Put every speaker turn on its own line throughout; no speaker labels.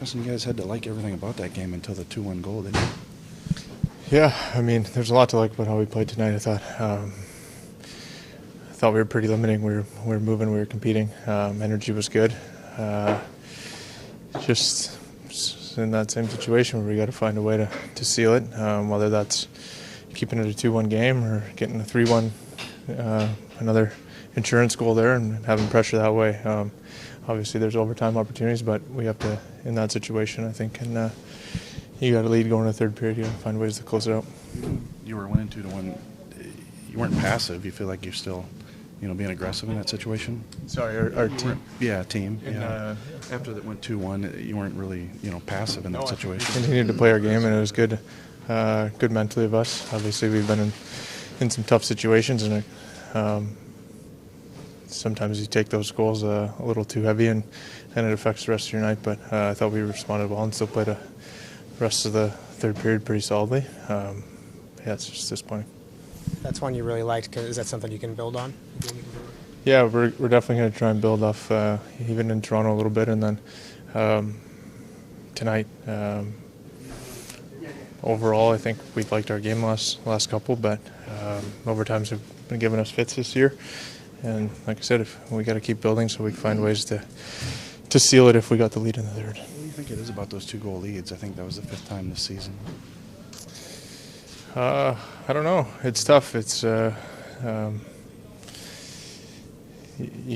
Justin, you guys had to like everything about that game until the 2-1 goal, didn't you?
Yeah, I mean, there's a lot to like about how we played tonight. I thought we were pretty limiting. We were moving, we were competing. Energy was good. Just in that same situation where we got to find a way to seal it, whether that's keeping it a 2-1 game or getting a 3-1, another insurance goal there and having pressure that way. Obviously, there's overtime opportunities, but we have to, in that situation, I think, and you got a lead going to the third period. You got to find ways to close it out.
You were winning 2-1. You weren't passive. You feel like you're still, being aggressive in that situation.
Sorry, our team.
Yeah, team. Yeah. After that went 2-1, you weren't really, passive in that situation.
We continued to play our game, and it was good. Good mentally of us. Obviously, we've been in some tough situations, and sometimes you take those goals a little too heavy, and it affects the rest of your night. But I thought we responded well and still played the rest of the third period pretty solidly. It's just disappointing.
That's one you really liked. Is that something you can build on?
Yeah, we're definitely going to try and build off even in Toronto a little bit, and then tonight. Overall, I think we've liked our game last couple, but overtimes have been giving us fits this year. And like I said, we got to keep building so we can find ways to seal it if we got the lead in the third.
What do you think it is about those 2-goal leads? I think that was the 5th time this season.
I don't know. It's tough. It's you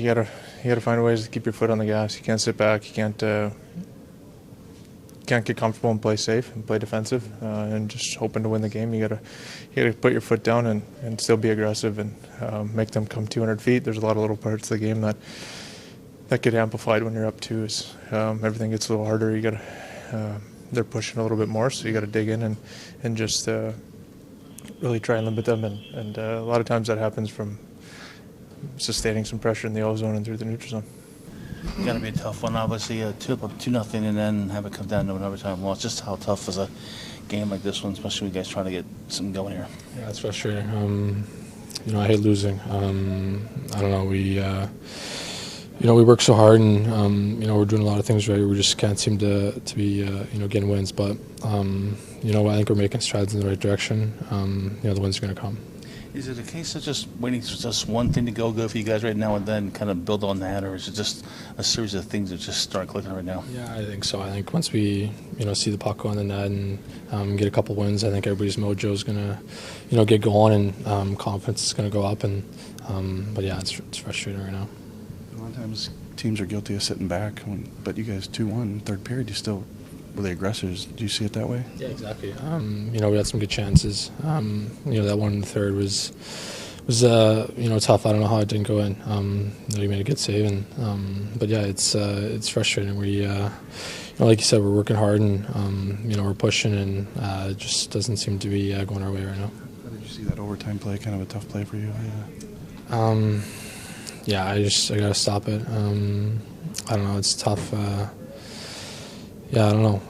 gotta find ways to keep your foot on the gas. You can't sit back. You can't get comfortable and play safe and play defensive and just hoping to win the game. You gotta put your foot down and still be aggressive and make them come 200 feet. There's a lot of little parts of the game that get amplified when you're up 2. Everything gets a little harder. They're pushing a little bit more, so you got to dig in and just really try and limit them. And a lot of times that happens from sustaining some pressure in the O-zone and through the neutral zone.
It's got to be a tough one, obviously. 2-0 and then have it come down to an overtime loss. Just how tough is a game like this one, especially with you guys trying to get something going here?
Yeah, it's frustrating. I hate losing. I don't know. We work so hard, and we're doing a lot of things right. We just can't seem to be getting wins. But I think we're making strides in the right direction. The wins are going to come.
Is it a case of just waiting for just one thing to go good for you guys right now and then kind of build on that, or is it just a series of things that just start clicking right now?
Yeah, I think so. I think once we see the puck go in the net and get a couple wins, I think everybody's mojo is going to get going, and confidence is going to go up. But yeah, it's frustrating right now.
A lot of times teams are guilty of sitting back, but you guys 2-1 third period. You still were the aggressors. Do you see it that way?
Yeah, exactly. We had some good chances. That one in the third was tough. I don't know how it didn't go in. We made a good save, but yeah, it's frustrating. We like you said, we're working hard and we're pushing, and it just doesn't seem to be going our way right now.
How did you see that overtime play? Kind of a tough play for you.
Yeah, I gotta stop it. I don't know. It's tough. Yeah, I don't know.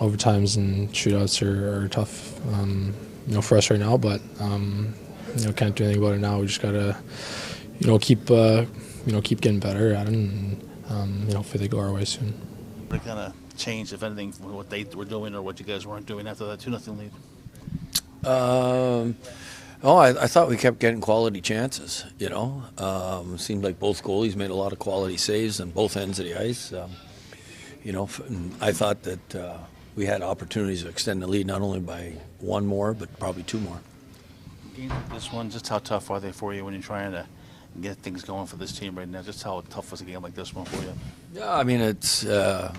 Overtimes and shootouts are tough, for us right now. But can't do anything about it now. We just gotta, keep getting better at it, and hopefully they go our way soon.
What kind of changed, if anything, what they were doing or what you guys weren't doing after that 2-0 lead?
I thought we kept getting quality chances. Seemed like both goalies made a lot of quality saves on both ends of the ice. I thought that we had opportunities to extend the lead not only by one more, but probably 2 more.
Games like this one, just how tough are they for you when you're trying to get things going for this team right now? Just how tough was a game like this one for you?
Yeah, I mean, it's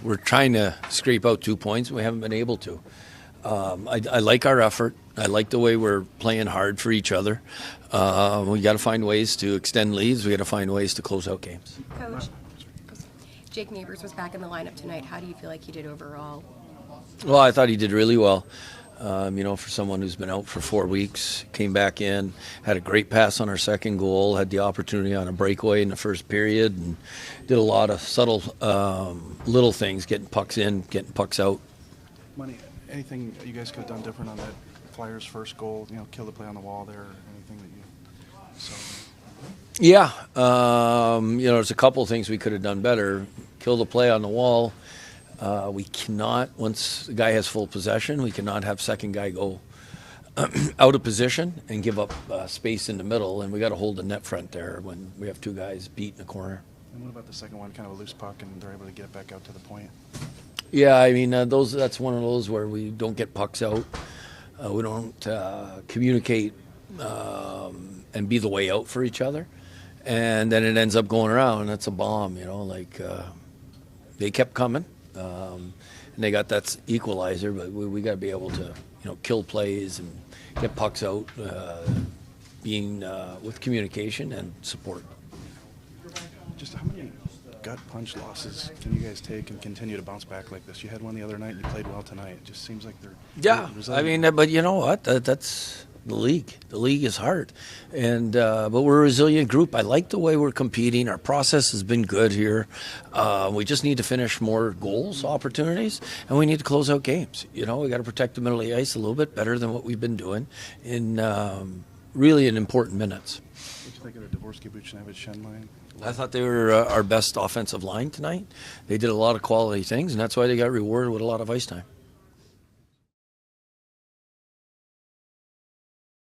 we're trying to scrape out 2 points, and we haven't been able to. I like our effort. I like the way we're playing hard for each other. We got to find ways to extend leads. We got to find ways to close out games.
Coach, Jake Neighbors was back in the lineup tonight. How do you feel like he did overall?
Well, I thought he did really well. For someone who's been out for 4 weeks, came back in, had a great pass on our second goal, had the opportunity on a breakaway in the first period, and did a lot of subtle little things, getting pucks in, getting pucks out.
Money, anything you guys could have done different on that Flyers' first goal? Kill the play on the wall there, or anything that you saw?
Yeah, there's a couple of things we could have done better. Kill the play on the wall. We cannot, once the guy has full possession, we cannot have second guy go out of position and give up space in the middle, and we got to hold the net front there when we have two guys beat in the corner.
And what about the second one, kind of a loose puck, and they're able to get it back out to the point?
Yeah, I mean, that's one of those where we don't get pucks out. We don't communicate and be the way out for each other. And then it ends up going around, and that's a bomb, like they kept coming. And they got that equalizer, but we got to be able to, kill plays and get pucks out, being with communication and support.
Just how many gut punch losses can you guys take and continue to bounce back like this? You had one the other night, and you played well tonight. It just seems like they're resilient.
But you know what? That's the league. The league is hard, and but we're a resilient group. I like the way we're competing. Our process has been good here. We just need to finish more goals, opportunities, and we need to close out games. We got to protect the middle of the ice a little bit better than what we've been doing in really in important minutes.
What do you think of the Dvorsky, Buchnevich, Shen line?
I thought they were our best offensive line tonight. They did a lot of quality things, and that's why they got rewarded with a lot of ice time.